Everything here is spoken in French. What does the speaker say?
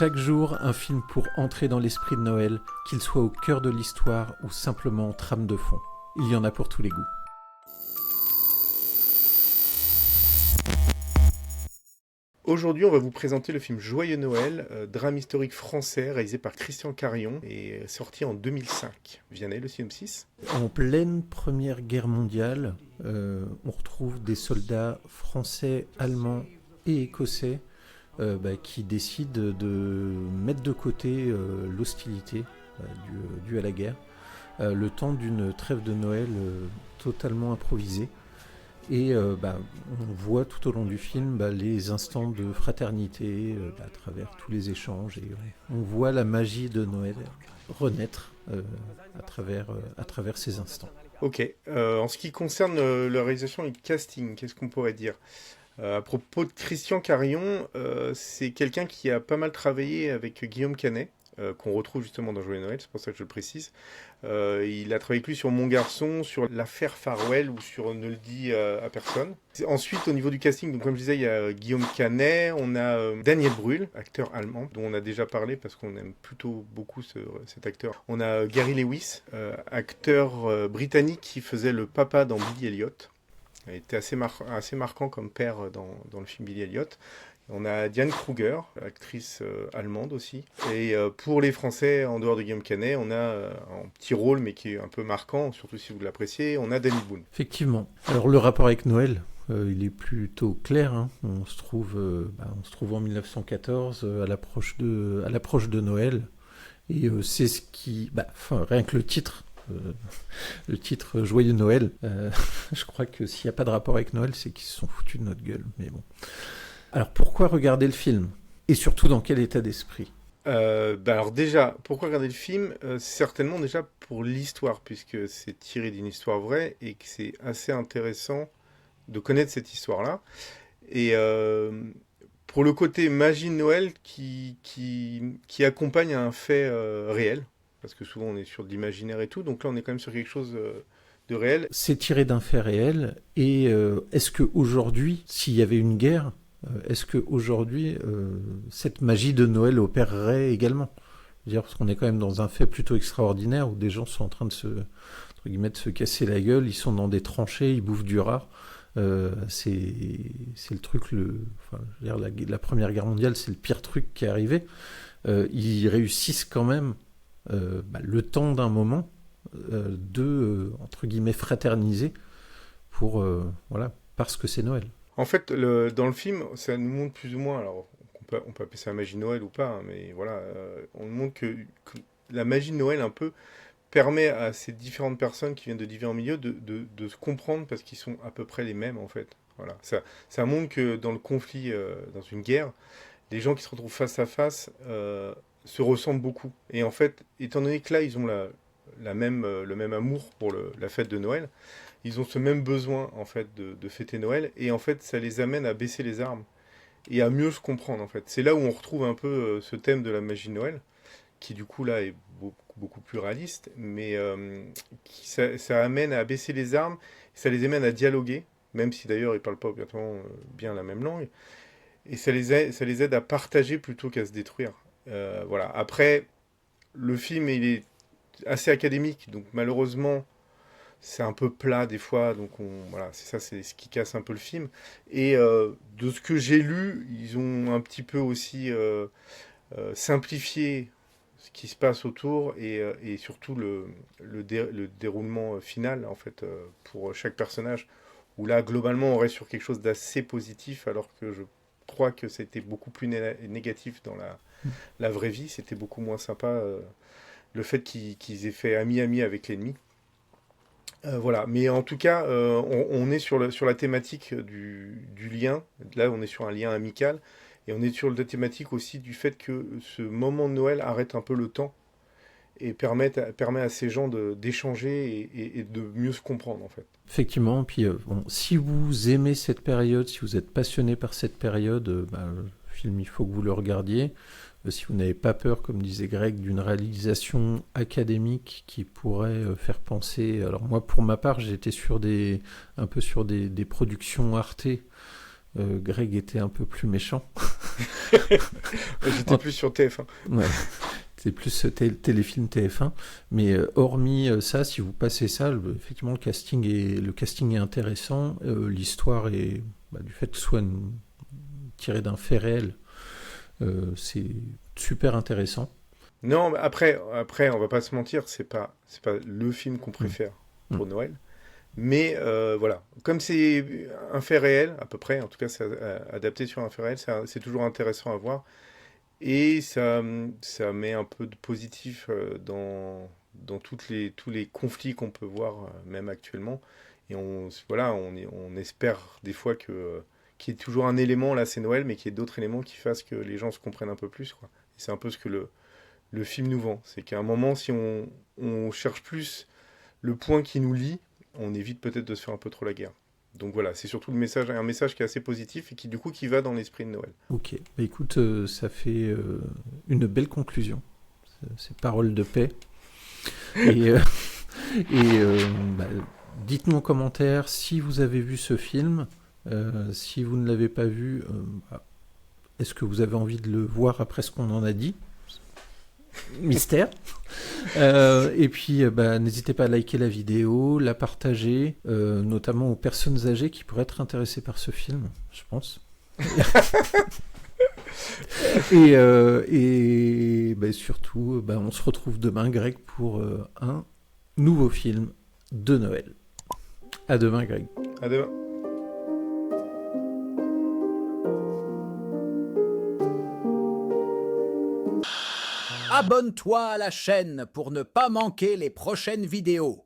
Chaque jour, un film pour entrer dans l'esprit de Noël, qu'il soit au cœur de l'histoire ou simplement en trame de fond. Il y en a pour tous les goûts. Aujourd'hui, on va vous présenter le film Joyeux Noël, drame historique français réalisé par Christian Carion et sorti en 2005. Vianney, le synopsis. En pleine Première Guerre mondiale, on retrouve des soldats français, allemands et écossais qui décident de mettre de côté l'hostilité due à la guerre, le temps d'une trêve de Noël totalement improvisée. Et on voit tout au long du film les instants de fraternité à travers tous les échanges. Et on voit la magie de Noël renaître à travers ces instants. Ok. En ce qui concerne la réalisation et le casting, qu'est-ce qu'on pourrait dire ? À propos de Christian Carion, c'est quelqu'un qui a pas mal travaillé avec Guillaume Canet, qu'on retrouve justement dans Joyeux Noël, c'est pour ça que je le précise. Il a travaillé avec lui sur Mon Garçon, sur l'affaire Farwell ou sur Ne le dis à personne. Ensuite, au niveau du casting, donc, comme je disais, il y a Guillaume Canet, on a Daniel Brühl, acteur allemand, dont on a déjà parlé parce qu'on aime plutôt beaucoup cet acteur. On a Gary Lewis, acteur britannique qui faisait le papa dans Billy Elliot. Il était assez marquant comme père dans le film Billy Elliot. On a Diane Kruger, actrice allemande aussi. Et pour les Français, en dehors de Guillaume Canet, on a un petit rôle, mais qui est un peu marquant, surtout si vous l'appréciez, on a Danny Boone. Effectivement. Alors le rapport avec Noël, il est plutôt clair. Hein. On se trouve en 1914, à l'approche de Noël. Et c'est ce qui... rien que le titre Joyeux Noël, je crois que s'il n'y a pas de rapport avec Noël, c'est qu'ils se sont foutus de notre gueule. Mais bon. Alors pourquoi regarder le film ? Et surtout dans quel état d'esprit ? Alors déjà, pourquoi regarder le film ? Certainement déjà pour l'histoire, puisque c'est tiré d'une histoire vraie et que c'est assez intéressant de connaître cette histoire-là. Et pour le côté magie de Noël qui accompagne un fait réel, parce que souvent on est sur de l'imaginaire et tout, donc là on est quand même sur quelque chose de réel. C'est tiré d'un fait réel, et est-ce qu'aujourd'hui, s'il y avait une guerre, est-ce qu'aujourd'hui, cette magie de Noël opérerait également ? C'est-à-dire, parce qu'on est quand même dans un fait plutôt extraordinaire, où des gens sont en train de se casser la gueule, ils sont dans des tranchées, ils bouffent du rat. C'est le truc, la Première Guerre mondiale, c'est le pire truc qui est arrivé. Ils réussissent quand même, le temps d'un moment, de, entre guillemets, fraterniser parce que c'est Noël. En fait, dans le film, ça nous montre plus ou moins, alors on peut appeler ça la magie de Noël ou pas, hein, mais voilà, on nous montre que la magie de Noël un peu permet à ces différentes personnes qui viennent de différents milieux de se comprendre parce qu'ils sont à peu près les mêmes en fait. Voilà. Ça montre que dans le conflit, dans une guerre, les gens qui se retrouvent face à face se ressemblent beaucoup. Et en fait, étant donné que là, ils ont le même amour pour la fête de Noël, ils ont ce même besoin en fait de fêter Noël, et en fait ça les amène à baisser les armes et à mieux se comprendre en fait. C'est là où on retrouve un peu ce thème de la magie de Noël, qui du coup là est beaucoup plus réaliste, mais ça amène à baisser les armes, ça les amène à dialoguer, même si d'ailleurs ils parlent pas obligatoirement bien la même langue, et ça les aide à partager plutôt qu'à se détruire. Voilà. Après, le film il est assez académique, donc malheureusement c'est un peu plat des fois, donc c'est ce qui casse un peu le film. Et de ce que j'ai lu, ils ont un petit peu aussi simplifié ce qui se passe autour et surtout le déroulement final en fait pour chaque personnage. Où là globalement on reste sur quelque chose d'assez positif, alors que je crois que c'était beaucoup plus négatif dans la vraie vie. C'était beaucoup moins sympa le fait qu'ils aient fait ami avec l'ennemi. Voilà, mais en tout cas, on est sur la thématique du lien. Là, on est sur un lien amical. Et on est sur la thématique aussi du fait que ce moment de Noël arrête un peu le temps et permet à ces gens d'échanger et de mieux se comprendre, en fait. Effectivement, puis si vous aimez cette période, si vous êtes passionné par cette période, le film, il faut que vous le regardiez. Si vous n'avez pas peur, comme disait Greg, d'une réalisation académique qui pourrait faire penser... Alors moi, pour ma part, j'étais un peu sur des productions Arte Greg était un peu plus méchant. J'étais plus sur TF1. Ouais. C'est plus téléfilm TF1. Mais hormis ça, si vous passez ça, effectivement, le casting est intéressant. L'histoire est, du fait que ce soit tiré d'un fait réel, c'est super intéressant. Non, mais après, on va pas se mentir, c'est pas le film qu'on préfère pour Noël. Mais voilà, comme c'est un fait réel, à peu près, en tout cas c'est adapté sur un fait réel, c'est toujours intéressant à voir. Et ça met un peu de positif dans tous les conflits qu'on peut voir, même actuellement. Et on espère des fois qu'il y ait toujours un élément, là c'est Noël, mais qu'il y ait d'autres éléments qui fassent que les gens se comprennent un peu plus, quoi. Et c'est un peu ce que le film nous vend. C'est qu'à un moment, si on cherche plus le point qui nous lie, on évite peut-être de se faire un peu trop la guerre. Donc voilà, c'est surtout un message qui est assez positif et qui va dans l'esprit de Noël. Ok, écoute, ça fait une belle conclusion. C'est parole de paix. Et, dites-nous en commentaire si vous avez vu ce film. Si vous ne l'avez pas vu, est-ce que vous avez envie de le voir après ce qu'on en a dit ? Mystère. Et puis, n'hésitez pas à liker la vidéo, la partager, notamment aux personnes âgées qui pourraient être intéressées par ce film, je pense. et surtout, on se retrouve demain, Greg, pour un nouveau film de Noël. À demain, Greg. À demain. Abonne-toi à la chaîne pour ne pas manquer les prochaines vidéos.